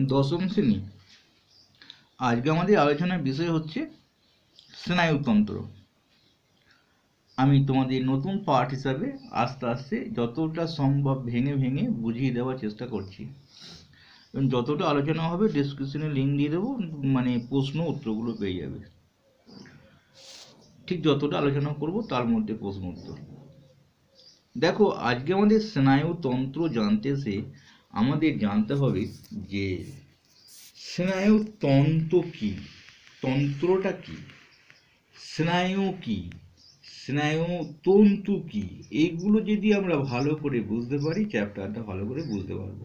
দশম শ্রেণী। আজকে আমাদের আলোচনার বিষয় হচ্ছে স্নায়ুতন্ত্র। আমি তোমাদের নতুন পাঠ হিসাবে আস্তে আস্তে যতটা সম্ভব ভেঙে ভেঙে বুঝিয়ে দেওয়ার চেষ্টা করছি, এবং যতটা আলোচনা হবে ডেসক্রিপশনে লিঙ্ক দিয়ে দেবো, মানে প্রশ্ন উত্তরগুলো পেয়ে যাবে। ঠিক যতটা আলোচনা করব তার মধ্যে প্রশ্ন উত্তর। দেখো, আজকে আমাদের স্নায়ুতন্ত্র জানতে এসে আমাদের জানতে হবে যে স্নায়ুতন্ত্র কি, তন্ত্রটা কি, স্নায়ু কি, স্নায়ুতন্তু কি, এইগুলো যদি আমরা ভালো করে বুঝতে পারি চ্যাপ্টারটা ভালো করে বুঝতে পারবো।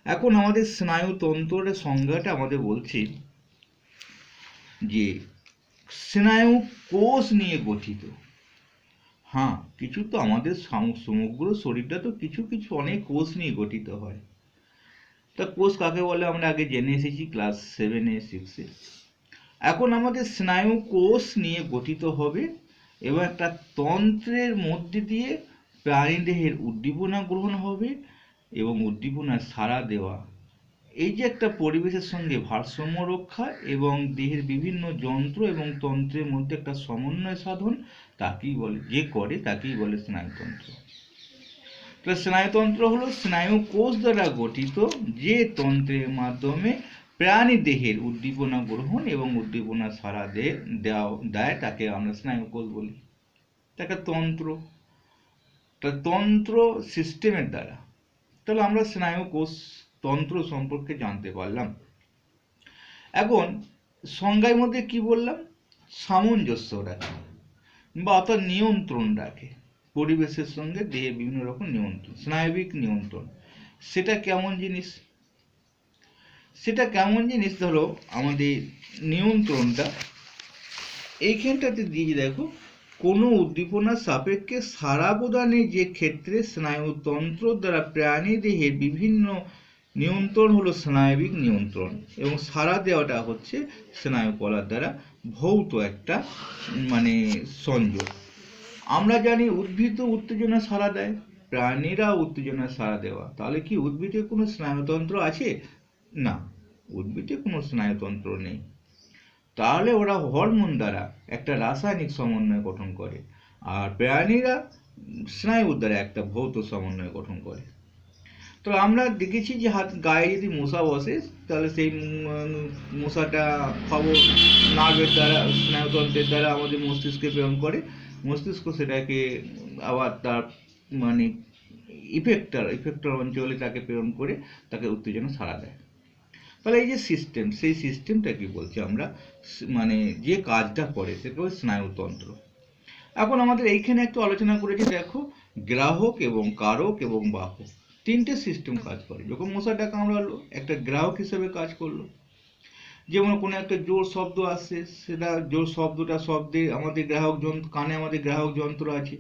এখন আমাদের স্নায়ুতন্ত্রের সংজ্ঞাটা আমাদের বলছে যে স্নায়ু কোষ নিয়ে গঠিত। হ্যাঁ, কিছু তো আমাদের সমগ্র শরীরটা তো কিছু কিছু অনেক কোষ নিয়ে গঠিত হয়। তা কোষ কাকে বলে আমরা আগে জেনে এসেছি ক্লাস 7-এ 6-এ। এখন আমাদের স্নায়ু কোষ নিয়ে গঠিত হবে এবং একটা তন্ত্রের মধ্যে দিয়ে প্রাণীদেহের উদ্দীপনা গ্রহণ হবে এবং উদ্দীপনার সাড়া দেওয়া, এই যে একটা পরিবেশের সঙ্গে ভারসাম্য রক্ষা এবং দেহের বিভিন্ন যন্ত্র এবং তন্ত্রের মধ্যে একটা সমন্বয় সাধন, তাকেই বলে, যে করে তাকেই বলে স্নায়ুতন্ত্র। তো স্নায়ুতন্ত্র হলো স্নায়ু কোষ দ্বারা গঠিত যে তন্ত্রের মাধ্যমে প্রাণী দেহের উদ্দীপনা গ্রহণ এবং উদ্দীপনা সাড়া দেয়, তাকে আমরা স্নায়ু কোষ বলি। তাকে তন্ত্র, তন্ত্র সিস্টেমের দ্বারা। তাহলে আমরা স্নায়ু কোষ তন্ত্র সম্পর্কে জানতে পারলাম। এখন সংজ্ঞার মধ্যে কি বললাম? সামঞ্জস্য রাখে বা অর্থাৎ নিয়ন্ত্রণ রাখে পরিবেশের সঙ্গে দেহে বিভিন্ন রকম নিয়ন্ত্রণ, স্নায়বিক নিয়ন্ত্রণ। সেটা কেমন জিনিস? সেটা কেমন জিনিস ধরো আমাদের নিয়ন্ত্রণটা এইখানটাতে দিয়ে দেখো, কোনো উদ্দীপনার সাপেক্ষে সাড়া প্রদানের যে ক্ষেত্রে স্নায়ুতন্ত্র দ্বারা প্রাণী দেহের বিভিন্ন নিয়ন্ত্রণ হলো স্নায়বিক নিয়ন্ত্রণ, এবং সাড়া দেওয়াটা হচ্ছে স্নায়ুকলার দ্বারা ভৌত একটা মানে সংযোগ। আমরা জানি উদ্ভিদ উত্তেজনা সাড়া দেয়, প্রাণীরা উত্তেজনা সাড়া দেওয়া। তাহলে কি উদ্ভিদে কোনো স্নায়ুতন্ত্র আছে? না, উদ্ভিদে কোনো স্নায়ুতন্ত্র নেই। তাহলে ওরা হরমোন দ্বারা একটা রাসায়নিক সমন্বয় গঠন করে, আর প্রাণীরা স্নায়ু দ্বারা একটা ভৌত সমন্বয় গঠন করে। তো আমরা দেখেছি যে গায়ে যদি মশা বসে, তাহলে সেই মশাটা খবর নার্ভের দ্বারা, স্নায়ুতন্ত্রের দ্বারা আমাদের মস্তিষ্কে প্রেরণ করে। মস্তিষ্ক সেটাকে আবার তার মানে ইফেক্টর অঞ্চলে তাকে প্রেরণ করে তাকে উত্তেজনা সাড়া দেয়। তাহলে এই যে সিস্টেম, সেই সিস্টেমটা কি বলছি আমরা, মানে যে কাজটা করে সেটা হচ্ছে স্নায়ুতন্ত্র। এখন আমাদের এইখানে একটু আলোচনা করেছি, দেখো গ্রাহক এবং কারক এবং বাহক তিনটে সিস্টেম কাজ করে। যখন মশাটা কামড়ালো, একটা গ্রাহক হিসেবে কাজ করলো। যেমন কোনো একটা জোর শব্দ আসছে, সেটা জোর শব্দে আমাদের কানে আমাদের গ্রাহক যন্ত্র আছে,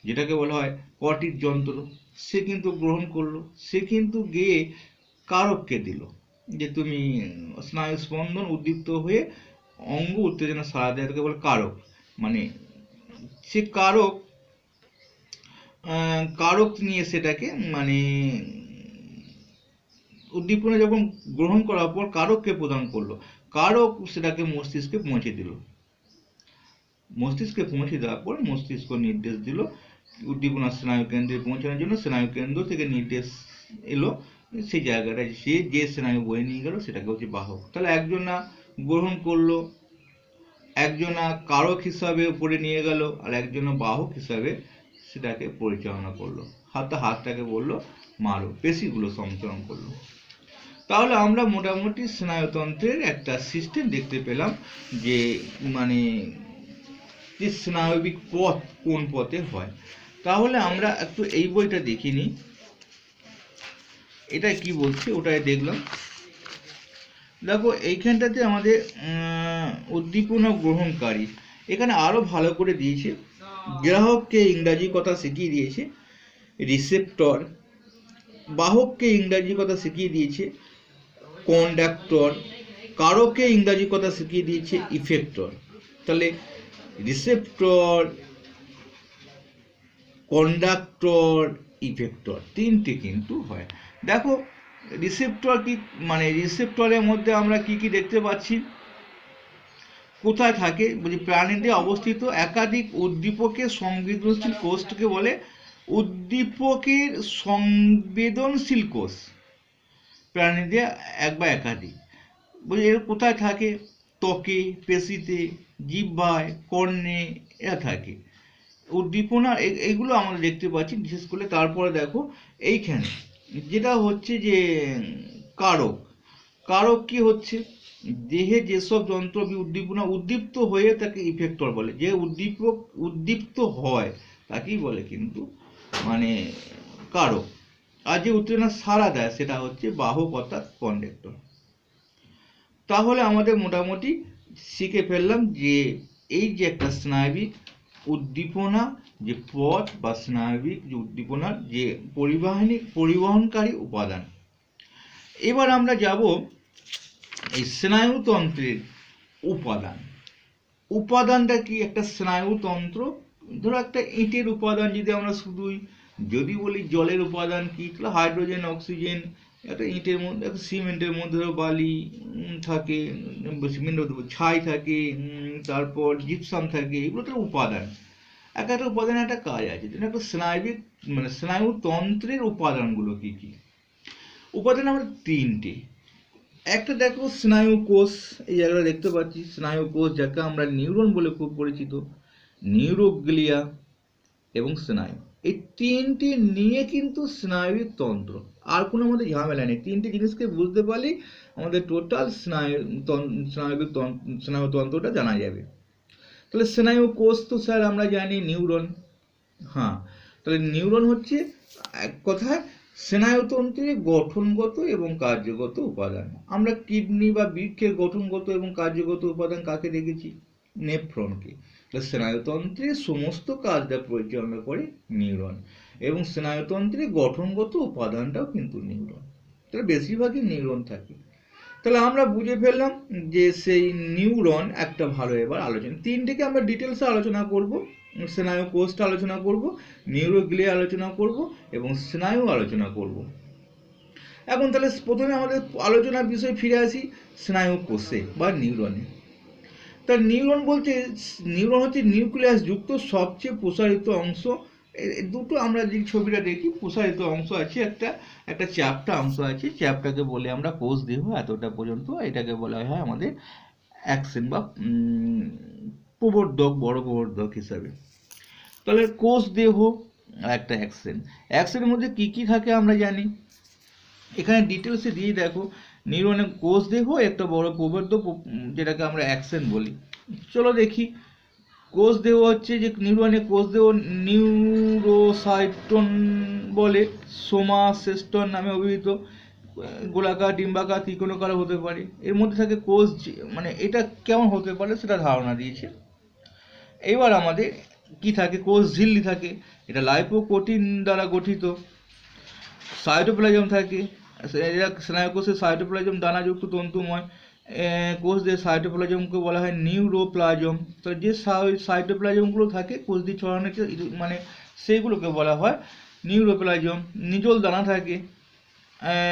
যেটাকে বলা হয় কর্টিক যন্ত্র। সে কিন্তু গ্রহণ করলো, সে কিন্তু গিয়ে কারককে দিল, যে তুমি স্নায়ু স্পন্দন উদ্দীপ্ত হয়ে অঙ্গ উত্তেজনা সাড়া দেয়, তাকে বলে কারক। মানে সে কারক নিয়ে সেটাকে মানে উদ্দীপনা যখন গ্রহণ করার পর কারককে প্রদান করলো, কারক সেটাকে মস্তিষ্কে পৌঁছে দিল। মস্তিষ্কে পৌঁছে দেওয়ার পর মস্তিষ্ক নির্দেশ দিল উদ্দীপনা স্নায়ু কেন্দ্রে পৌঁছানোর জন্য। স্নায়ু কেন্দ্র থেকে নির্দেশ এলো সেই জায়গাটায়, সে যে স্নায়ু বয়ে নিয়ে গেল সেটাকে হচ্ছে বাহক। তাহলে একজনা গ্রহণ করলো, একজনা কারক হিসাবে উপরে নিয়ে গেল, আর একজনা বাহক হিসাবে সেটাকে পরিচালনা করলো। হাতটাকে বললো মারো, পেশিগুলো সঞ্চালন করলো। তাহলে আমরা মোটামুটি স্নায়ুতন্ত্রের একটা সিস্টেম দেখতে পেলাম, যে মানে যে স্নায়বিক পথ কোন পথে হয়। তাহলে আমরা একটু এই বইটা দেখিনি, এটা কি বলছে ওটাই দেখলাম। দেখো এইখানটাতে আমাদের উদ্দীপনা গ্রহণকারী এখানে আরো ভালো করে দিয়েছে। গ্রাহককে ইংরাজি কথা শিখিয়ে দিয়েছে রিসেপ্টর, বাহককে ইংরাজি কথা শিখিয়ে দিয়েছে কন্ডাক্টর, কারককে ইংরাজি কথা শিখিয়ে দিয়েছে ইফেক্টর। তাহলে রিসেপ্টর, কন্ডাক্টর, ইফেক্টর তিনটে কিন্তু হয়। দেখো রিসেপ্টর কি, মানে রিসেপ্টরের মধ্যে আমরা কি কি দেখতে পাচ্ছি, কোথায় থাকে বলছি, প্রাণীতে অবস্থিত একাধিক উদ্দীপকের সংবেদনশীল কোষকে বলে উদ্দীপকের সংবেদনশীল কোষ। প্রাণীতে এক বা একাধিক, বলছি এর কোথায় থাকে, ত্বকে, পেশিতে, জিহ্বায়, কর্ণে এরা থাকে। উদ্দীপনা এইগুলো আমরা দেখতে পাচ্ছি বিশেষ করে। তারপরে দেখো এইখানে যেটা হচ্ছে যে কারক, কারক কি হচ্ছে, দেহে যেসব যন্ত্র উদ্দীপনা উদ্দীপ্ত হয়ে তাকে ইফেক্টর বলে, যে উদ্দীপক উদ্দীপ্ত হয় তাকেই বলে কিন্তু মানে কারক। আর যে উত্তেজনা সাড়া দেয় সেটা হচ্ছে বাহক অর্থাৎ কন্ডাক্টর। তাহলে আমাদের মোটামুটি শিখে ফেললাম যে এই যে একটা স্নায়বিক উদ্দীপনা যে পথ বা স্নায়বিক যে উদ্দীপনার যে পরিবহনকারী উপাদান। এবার আমরা যাব এই স্নায়ুতন্ত্রের উপাদান। উপাদানটা কি, একটা স্নায়ুতন্ত্র, ধরো একটা ইটের উপাদান যদি আমরা শুধুই যদি বলি জলের উপাদান কি, তাহলে হাইড্রোজেন, অক্সিজেন। একটা ইটের মধ্যে, একটা সিমেন্টের মধ্যে বালি থাকে, সিমেন্ট ছাই থাকে, তারপর জিপসাম থাকে, এগুলো তো উপাদান। এক একটা উপাদানের একটা কাজ আছে। একটা স্নায়বিক মানে স্নায়ুতন্ত্রের উপাদানগুলো কি কি, উপাদান আমরা তিনটে। একটা দেখো স্নায়ু কোষ, এই জায়গাটা দেখতে পাচ্ছি স্নায়ু কোষ, যাকে আমরা নিউরন বলে খুব পরিচিত, নিউরোগ্লিয়া এবং স্নায়ু, এই তিনটি নিয়ে কিন্তু স্নায়বিক তন্ত্র। আর কোনো আমাদের ঝামেলা নেই, তিনটি জিনিসকে বুঝতে পারলেই আমাদের টোটাল স্নায়বিক স্নায়ুতন্ত্রটা জানা যাবে। তাহলে স্নায়ু কোষ তো স্যার আমরা জানি নিউরন। হ্যাঁ, তাহলে নিউরন হচ্ছে এক কথায় স্নায়ুতন্ত্রের গঠনগত এবং কার্যগত উপাদান। আমরা কিডনি বা বৃক্কের গঠনগত এবং কার্যগত উপাদান কাকে দেখেছি, নেফ্রনকে। তাহলে স্নায়ুতন্ত্রের সমস্ত কাজটা পরিচালনা করে নিউরন, এবং স্নায়ুতন্ত্রের গঠনগত উপাদানটাও কিন্তু নিউরন। তাহলে বেশিরভাগই নিউরন থাকে। তাহলে আমরা বুঝে ফেললাম যে সেই নিউরন একটা ভালো। এবার আলোচনা তিনটিকে আমরা ডিটেলসে আলোচনা করব, স্নায়ু কোষটা আলোচনা করব, নিউরোগ্লিয়া আলোচনা করব এবং স্নায়ু আলোচনা করব। এখন তাহলে প্রথমে আমাদের আলোচনার বিষয় ফিরে আসি স্নায়ু কোষে বা নিউরনে। তা নিউরন বলতে, নিউরন হচ্ছে নিউক্লিয়াস যুক্ত সবচেয়ে প্রসারিত অংশ। দুটো আমরা যে ছবিটা দেখি, প্রসারিত অংশ আছে, একটা চ্যাপ্টা অংশ আছে, চ্যাপ্টাকে বলে আমরা কোষ দেহ এতটা পর্যন্ত, এটাকে বলা হয় আমাদের অ্যাকশন বা প্রবর্ধক, বড় প্রবর্ধক হিসাবে। তাহলে কোষ দেহ একটা অ্যাকশন, অ্যাকশনের মধ্যে কি কি থাকে আমরা জানি, এখানে ডিটেলসে দিয়ে দেখো। নিউরনের কোষ দেহ একটা বড় প্রবর্ধক, যেটাকে আমরা অ্যাকশন বলি। চলো দেখি। কোষ দেহ হচ্ছে যে নিউরনের কোষ দেহ নিউরোসাইটন বলে, সোমাসেস্টন নামে অভিহিত, গোলাকার, ডিম্বাকার, ত্রিকোণাকার হতে পারে। এর মধ্যে থাকে কোষ, মানে এটা কেমন হতে পারে সেটা ধারণা দিয়েছে। এবার আমাদের কি থাকে, কোষ ঝিল্লি থাকে, এটা লাইপোপ্রোটিন দ্বারা গঠিত। সাইটোপ্লাজম থাকে, স্নায়ু কোষের সাইটোপ্লাজম দানাযুক্ত তন্তুময় কোষ দিয়ে, সাইটোপ্লাজমকে বলা হয় নিউরোপ্লাজম। তো যে সাইটোপ্লাজমগুলো থাকে কোষ দিয়ে ছড়ানো, মানে সেইগুলোকে বলা হয় নিউরোপ্লাজম। নিজল দানা থাকে।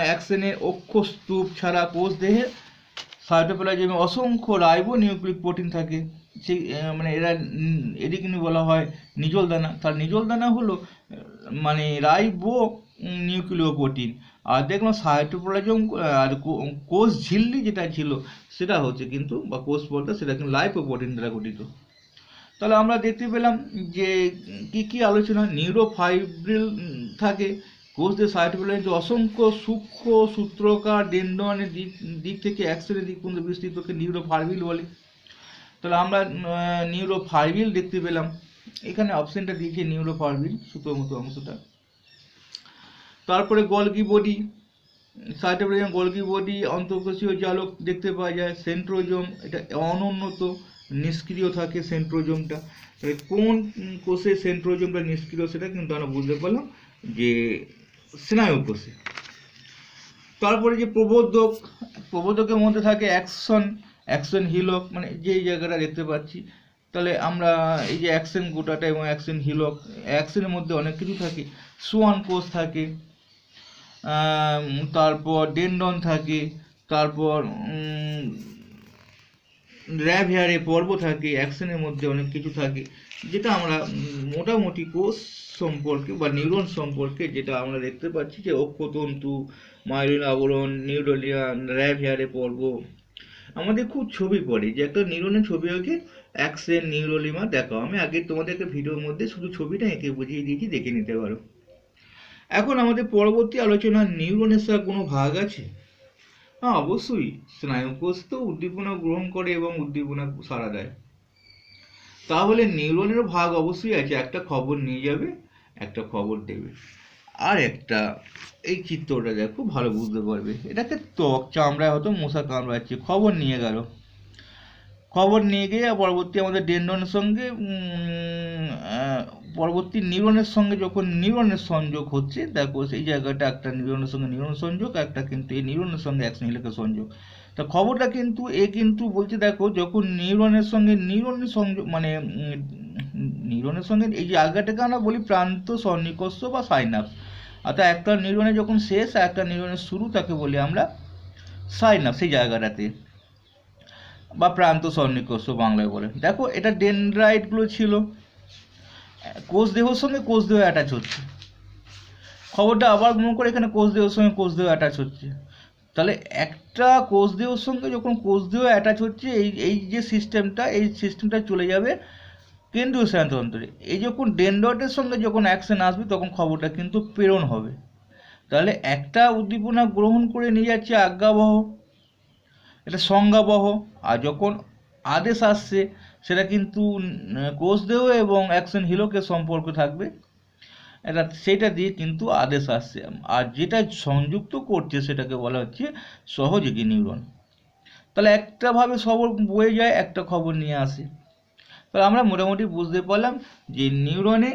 অ্যাকশনের অক্ষস্তূপ ছাড়া কোষ দেহে সাইটোপ্লাজমে অসংখ্য রাইবো নিউক্লিক প্রোটিন থাকে, সেই মানে এদিকে বলা হয় নিজল দানা। তার নিজল দানা হলো মানে রাইবো নিউক্লিয় প্রোটিন। আর দেখলাম সাইটোপ্লাজম আর কোষ ঝিল্লি যেটা ছিল সেটা হচ্ছে কিন্তু, বা কোষ পর্দা, সেটা কিন্তু লাইপোপ্রোটিন দ্বারা গঠিত। তাহলে আমরা দেখতে পেলাম যে কি কি আলোচনা, নিউরোফাইব্রিল থাকে, কোষ দিয়ে সাইটোপ্লাজম অসংখ্য সূক্ষ্ম সূত্রকার ডেন্ড্রনের দিক থেকে অ্যাকশনের দিক পর্যন্ত বিস্তৃতকে নিউরোফাইব্রিল বলে। তাহলে আমরা নিউরোফাইব্রিল দেখতে পেলাম, এখানে অপশনটা দিয়েছে নিউরোফাইব্রিল, সুতোর মতো অংশটা। তারপরে Golgi body, cytoplasm Golgi body, অন্তঃকোষীয় জালক দেখতে পাওয়া যায়। সেন্ট্রোজোম, এটা অনুন্নত নিষ্ক্রিয় থাকে সেন্ট্রোজোমটা। কোন কোষে সেন্ট্রোজোমটা নিষ্ক্রিয় সেটা কিন্তু আমরা বুঝতে পারলাম যে স্নায়ু কোষে। তারপরে যে প্রবোধক, প্রবোধকের মধ্যে থাকে অ্যাকশন হিলক, মানে যেই জায়গাটা দেখতে পাচ্ছি। তাহলে আমরা এই যে অ্যাকশন গোটাটা এবং অ্যাকশন হিলক, অ্যাকশনের মধ্যে অনেক কিছু থাকে। সোয়ান কোষ থাকে, তারপর ডেন্ডন থাকে, তারপর র্যাব হেয়ারে পর্ব থাকে, অ্যাকশনের মধ্যে অনেক কিছু থাকে, যেটা আমরা মোটামুটি কোষ সম্পর্কে বা নিউরন সম্পর্কে যেটা আমরা দেখতে পাচ্ছি যে অক্ষতন্তু, মাইলিন আবরণ, নিউরোলিয়া, র্যাব হেয়ারে পর্ব, আমাদের খুব ছবি পড়ে যে একটা নিউরনের ছবি আঁকে অ্যাকশন নিউরোলিমা দেখাও। আমি আগে তোমাদেরকে ভিডিওর মধ্যে শুধু ছবিটা এঁকে বুঝিয়ে দিয়েছি, দেখে নিতে পারো। এখন আমাদের পরবর্তী আলোচনা, নিউরনের কোনো ভাগ আছে? হ্যাঁ, অবশ্যই। স্নায়ুকোষ তো উদ্দীপনা গ্রহণ করে এবং উদ্দীপনা সাড়া দেয়। তাহলে নিউরনের ভাগ অবশ্যই আছে, একটা খবর নিয়ে যাবে, একটা খবর দেবে। আর একটা, এই চিত্রটা দেখো, ভালো বুঝতে পারবে। এটাকে ত্বক, চামড়ায় হয়তো মশা কামড়াচ্ছে, খবর নিয়ে গেল। খবর নিয়ে গিয়ে পরবর্তী আমাদের ডেন্ডনের সঙ্গে পরবর্তী নিউরনের সঙ্গে যখন নিউরনের সংযোগ হচ্ছে, দেখো সেই জায়গাটা একটা নিউরনের সঙ্গে নিউরন সংযোগ, একটা কিন্তু এই নিউরনের সঙ্গে অ্যাকশন হিলের সংযোগ। তা খবরটা কিন্তু কিন্তু বলছে, দেখো যখন নিউরনের সঙ্গে নিউরনের সংযোগ, মানে নিউরনের সঙ্গে এই জায়গাটাকে আমরা বলি প্রান্ত সন্নিকর্ষ বা সাইনাপস। অর্থাৎ একটা নিউরনে যখন শেষ আর একটা নিউরনের শুরু, তাকে বলি আমরা সাইনাপস, সেই জায়গাটাতে, বা প্রান্ত সন্নিকর্ষ বাংলায় বলে। দেখো এটা ডেনড্রাইটগুলো ছিল, কোষ দেহের সঙ্গে কোষ দেহ অ্যাটাচ হচ্ছে। খবরটা আবার মনে করে এখানে কোষ দেহের সঙ্গে কোষ দেহ অ্যাটাচ হচ্ছে। তাহলে একটা কোষ দেহের সঙ্গে যখন কোষ দেহ অ্যাটাচ হচ্ছে, এই যে সিস্টেমটা, এই সিস্টেমটা চলে যাবে কেন্দ্রীয় স্নায়ুতন্ত্রে। এই যখন ডেনড্রাইটের সঙ্গে যখন অ্যাকশন আসবে, তখন খবরটা কিন্তু প্রেরণ হবে। তাহলে একটা উদ্দীপনা গ্রহণ করে নিয়ে যাচ্ছে আজ্ঞাবহ, এটা সংজ্ঞাবহ, আর যখন আদেশ আসছে সেটা কিন্তু কোষদেহ এবং অ্যাকশন হিলোকের সম্পর্ক থাকবে, এটা সেটা দিয়ে কিন্তু আদেশ আসছে। আর যেটা সংযুক্ত করছে সেটাকে বলা হচ্ছে সহযোগী নিউরন। তাহলে একটা ভাবে খবর বয়ে যায়, একটা খবর নিয়ে আসে। তাহলে আমরা মোটামুটি বুঝতে পারলাম যে নিউরনে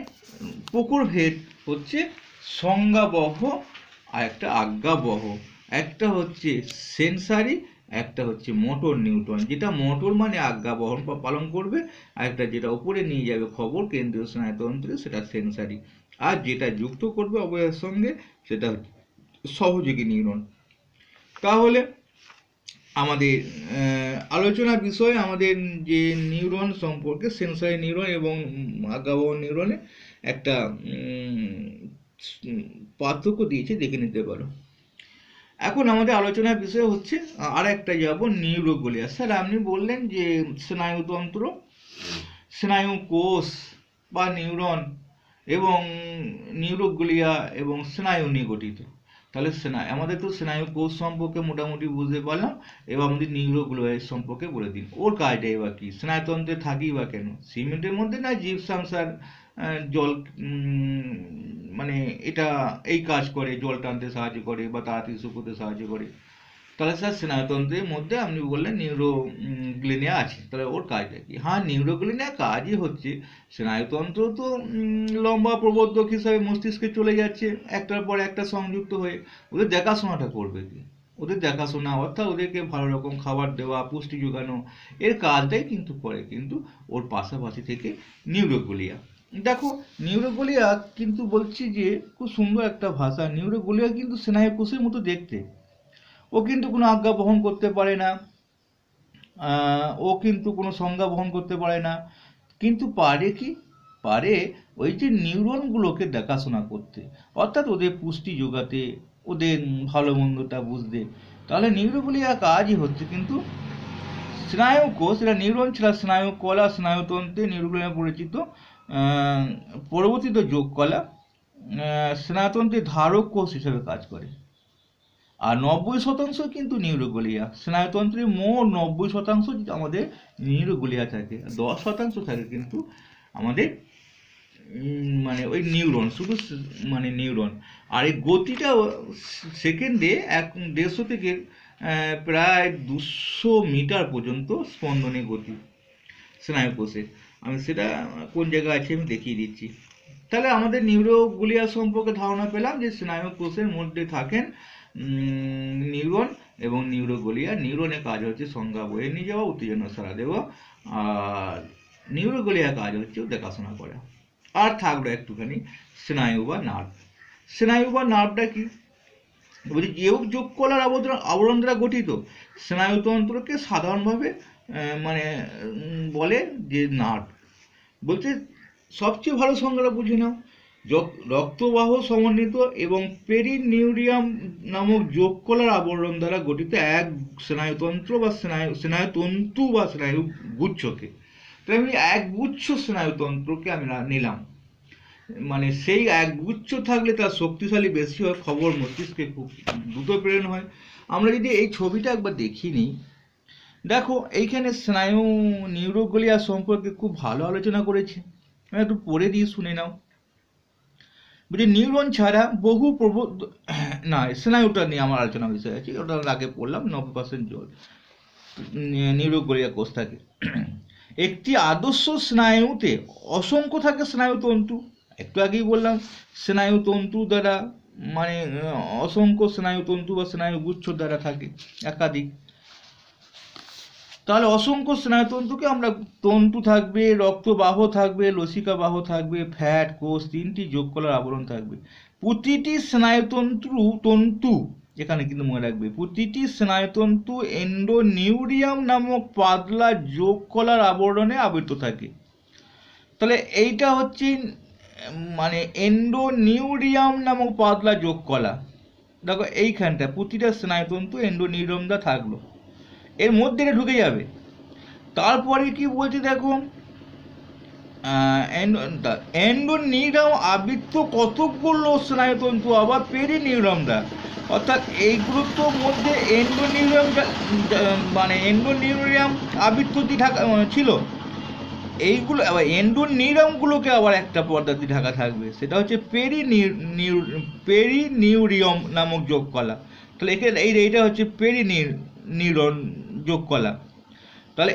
প্রকারভেদ হচ্ছে সংজ্ঞাবহ আর একটা আজ্ঞাবহ। একটা হচ্ছে সেন্সারি, একটা হচ্ছে মোটর নিউরন, যেটা মোটর মানে আজ্ঞা বহন পালন করবে, আর একটা যেটা উপরে নিয়ে যাবে খবর কেন্দ্রীয় স্নায়ুতন্ত্রে, সেটা সেন্সারি। আর যেটা যুক্ত করবে অবয়বের সঙ্গে, সেটা সহযোগী নিউরন। তাহলে আমাদের আলোচনার বিষয়, আমাদের যে নিউরন সম্পর্কে সেন্সারি নিউরন এবং আজ্ঞাবহ নিউরনে একটা পার্থক্য দিয়েছে, দেখে নিতে পারো। এখন আমাদের আলোচনার বিষয় হচ্ছে আর একটা যাব, নিউরোগ্লিয়া। স্যার আপনি বললেন যে স্নায়ুতন্ত্র, স্নায়ু কোষ বা নিউরন এবং নিউরোগ্লিয়া এবং স্নায়ু নিয়ে গঠিত। তাহলে আমাদের তো স্নায়ু কোষ সম্পর্কে মোটামুটি বুঝতে পারলাম, এবং আমাদের নিউরোগ্লিয়া সম্পর্কে বলে দিন। ওর কাজটাই বা কি, স্নায়ুতন্ত্রে থাকি বা কেন? সিমেন্টের মধ্যে না জিপসাম সার জল, মানে এটা এই কাজ করে, জল টানতে সাহায্য করে বা তাড়াতাড়ি শুকোতে সাহায্য করে। তাহলে স্যার স্নায়ুতন্ত্রের মধ্যে আপনি বললেন নিউরোগ্লিয়া আছে, তাহলে ওর কাজটা কি? হ্যাঁ, নিউরোগ্লিয়া কাজই হচ্ছে, স্নায়ুতন্ত্র তো লম্বা প্রবর্ধক হিসাবে মস্তিষ্কে চলে যাচ্ছে, একটার পর একটা সংযুক্ত হয়ে, ওদের দেখাশোনাটা করবে কি? ওদের দেখাশোনা অর্থাৎ ওদেরকে ভালো রকম খাবার দেওয়া, পুষ্টি যোগানো, এর কাজটাই কিন্তু করে কিন্তু ওর পাশাপাশি থেকে নিউরোগ্লিয়া। দেখো নিউরোগ্লিয়া কিন্তু বলছি যে খুব সুন্দর একটা ভাষা। নিউরোগ্লিয়া কিন্তু স্নায়ু কোষের মতো দেখতে, ও কিন্তু কোনো আজ্ঞা বহন করতে পারে না, ও কিন্তু কোনো সংজ্ঞা বহন করতে পারে না, কিন্তু পারে কি? পারে ওই যে নিউরনগুলোকে দেখাশোনা করতে, অর্থাৎ ওদের পুষ্টি যোগাতে, ওদের ভালো মন্দটা বুঝতে। তাহলে নিউরোগ্লিয়া কাজই হচ্ছে কিন্তু স্নায়ু কোষ, এটা নিউরন ছাড়া স্নায়ু কলা, স্নায়ুতন্ত্রে নিউরোগ্লিয়া পরিচিত, পরবর্তীত যোগ কলা স্নায়ুতন্ত্রের ধারক কোষ হিসেবে কাজ করে। আর 90% কিন্তু নিউরোগ্লিয়া, স্নায়ুতন্ত্রের মোট 90% আমাদের নিউরোগ্লিয়া থাকে, 10% থাকে কিন্তু আমাদের মানে ওই নিউরন, শুধু মানে নিউরন। আর এই গতিটা সেকেন্ডে 150 থেকে প্রায় 200 মিটার পর্যন্ত স্পন্দনের গতি স্নায়ু কোষে। আমি সেটা কোন জায়গায় আছে আমি দেখিয়ে দিচ্ছি। তাহলে আমাদের নিউরোগ্লিয়া সম্পর্কে ধারণা পেলাম যে স্নায়ু কোষের মধ্যে থাকেন নিউরন এবং নিউরোগ্লিয়া। নিউরনের কাজ হচ্ছে সংজ্ঞা বয়ে নিয়ে যাওয়া, উত্তেজনা সাড়া দেওয়া, আর নিউরোগ্লিয়ার কাজ হচ্ছে দেখাশোনা করা। আর থাকলো একটুখানি স্নায়ু বা নার্ভ। স্নায়ু বা নার্ভটা কি? বলছি যেও যোগ কলার আবরণ দ্বারা গঠিত স্নায়ুতন্ত্রকে সাধারণভাবে মানে বলে যে নাট। বলতে সবচেয়ে ভালো সংজ্ঞাটা বুঝে নাও, রক্তবাহ সমন্বিত এবং পেরিনিউরিয়াম নামক যোগ কলার আবরণ দ্বারা গঠিত এক স্নায়ুতন্ত্র বা স্নায়ুতন্তু বা স্নায়ু গুচ্ছকে। তাই আমি এক গুচ্ছ স্নায়ুতন্ত্রকে আমি নিলাম, মানে সেই এক গুচ্ছ থাকলে তার শক্তিশালী বেশি হয়, খবর মস্তিষ্কে খুব দ্রুত প্রেরণ হয়। আমরা যদি এই ছবিটা একবার দেখি নিই, দেখো এইখানে স্নায়ু নিউরোগ্লিয়া সম্পর্কে খুব ভালো আলোচনা করেছে, আমি একটু পড়ে দিয়ে শুনে নাও। বলছি নিউরন ছাড়া বহু না, স্নায়ুটা নিয়ে আমার আলোচনা বিষয় আছে, ওটা আগে পড়লাম 90% জল নিউরোগ্লিয়া কোষ থাকে। একটি আদর্শ স্নায়ুতে অসংখ্য থাকে স্নায়ুতন্তু, একটু আগেই বললাম স্নায়ুতন্তু দ্বারা মানে অসংখ্য স্নায়ুতন্তু বা স্নায়ুগুচ্ছ দ্বারা থাকে একাধিক। তাহলে অসংখ্য স্নায়ুতন্তুকে আমরা তন্তু থাকবে, রক্তবাহ থাকবে, লসিকাবাহ থাকবে, ফ্যাট কোষ, 3টি যোগ কলার আবরণ থাকবে। প্রতিটি স্নায়ুতন্তু এখানে কিন্তু মনে রাখবে, প্রতিটি স্নায়ুতন্তু এন্ডোনিউরিয়াম নামক পাতলা যোগ কলার আবরণে আবৃত থাকে। তাহলে এইটা হচ্ছে মানে এন্ডোনিউরিয়াম নামক পাতলা যোগ কলা। দেখো এইখানটা প্রতিটা স্নায়ুতন্তু এন্ডোনিউরিয়াম দা থাকলো, এর মধ্যে এটা ঢুকে যাবে। তারপরে কি বলছে দেখো, এন্ডোনিউরাম আবৃত কতগুলো স্নায়ুতন্তু আবার পেরিনিউরামরা, অর্থাৎ এইগুলোর তো মধ্যে এন্ডোনিউরাম মানে এন্ডোনিউরিয়াম আবৃত্তি ঢাকা ছিল, এইগুলো আবার এন্ডোনিউরামগুলোকে আবার একটা পর্দা দিয়ে ঢাকা থাকবে, সেটা হচ্ছে পেরিনিউরিয়াম নামক যোগ কলা। তাহলে এখানে এইটা হচ্ছে পেরিনিউরন যোগ কলা। তাহলে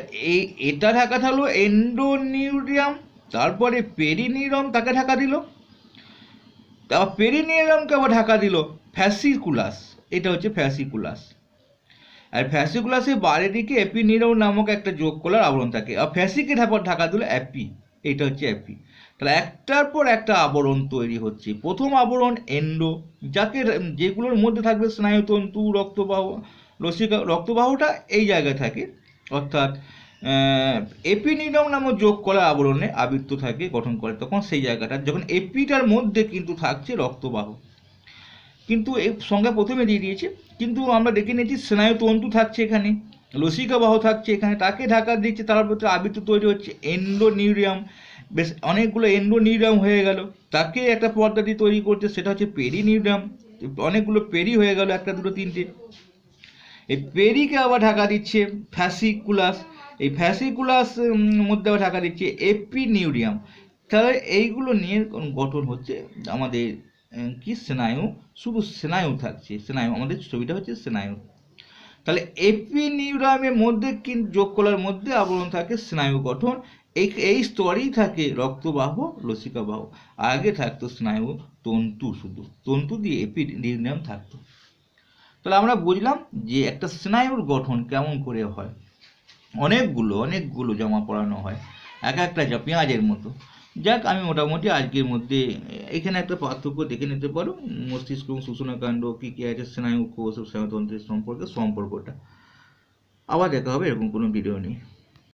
এটা ঢাকা থাকলো এন্ডোনিউরিয়াম, তারপরে পেরিনিউরাম তাকে ঢাকা দিল, তারপর পেরিনিউরামকে আবার ঢাকা দিল ফ্যাসিকুলাস, এটা হচ্ছে ফ্যাসিকুলাস। আর ফ্যাসিকুলাসের বাইরের দিকে এপিনিউরাম নামক একটা যোগ কলার আবরণ থাকে, আর ফ্যাসিকে ঢাকা দিল অ্যাপি, এটা হচ্ছে অ্যাপি। তাহলে একটার পর একটা আবরণ তৈরি হচ্ছে। প্রথম আবরণ এন্ডো, যেগুলোর মধ্যে থাকবে স্নায়ুতন্তু, রক্তবাহ, লসিকা। রক্তবাহটা এই জায়গায় থাকে, অর্থাৎ এপিনিউরাম নামক যোগ কলার আবরণে আবৃত থাকে, গঠন করে, তখন সেই জায়গাটা যখন এপিটার মধ্যে কিন্তু থাকছে রক্তবাহ। কিন্তু এই সংজ্ঞা প্রথমে দিয়ে দিয়েছে, কিন্তু আমরা দেখে নিয়েছি স্নায়ুতন্তু থাকছে এখানে, লসিকাবাহ থাকছে এখানে, তাকে ঢাকা দিচ্ছে, তার ভিতরে আবৃত তৈরি হচ্ছে এন্ডোনিউরিয়াম। বেশ অনেকগুলো এন্ডোনিউরিয়াম হয়ে গেল, তাকে একটা পর্দা দিয়ে তৈরি করছে, সেটা হচ্ছে পেরিনিউরিয়াম। অনেকগুলো পেরি হয়ে গেল, একটা দুটো তিনটে। এই পেরিকে আবার ঢাকা দিচ্ছে ফ্যাসিকুলাস, এই ফ্যাসিকুলাস মধ্যে আবার ঢাকা দিচ্ছে এপিনিউরিয়াম। তাহলে এইগুলো নিয়ে গঠন হচ্ছে আমাদের কি স্নায়ু, শুধু স্নায়ু থাকছে, স্নায়ু আমাদের ছবিটা হচ্ছে স্নায়ু। তাহলে এপিনিউরামের মধ্যে কিন্তু যোগ কলার মধ্যে আবরণ থাকে স্নায়ু গঠন, এই স্তরেই থাকে রক্তবাহ, লসিকাবাহ। আগে থাকতো স্নায়ু তন্তু, শুধু তন্তু দিয়ে এপিনিউরাম থাকতো। তাহলে আমরা বুঝলাম যে একটা স্নায়ুর গঠন কেমন করে হয়, অনেকগুলো জামা পরানো হয়, এক একটা যা পেঁয়াজের মতো। যাক, আমি মোটামুটি আজকের মধ্যে এখানে একটা পার্থক্য দেখে নিতে পারো, মস্তিষ্ক এবং সূচনাকাণ্ড কী কী আছে, স্নায়ু কোষ ও স্নায়ুতন্ত্রের সম্পর্কটা। আবার দেখা হবে এরকম কোনো ভিডিও নিয়ে।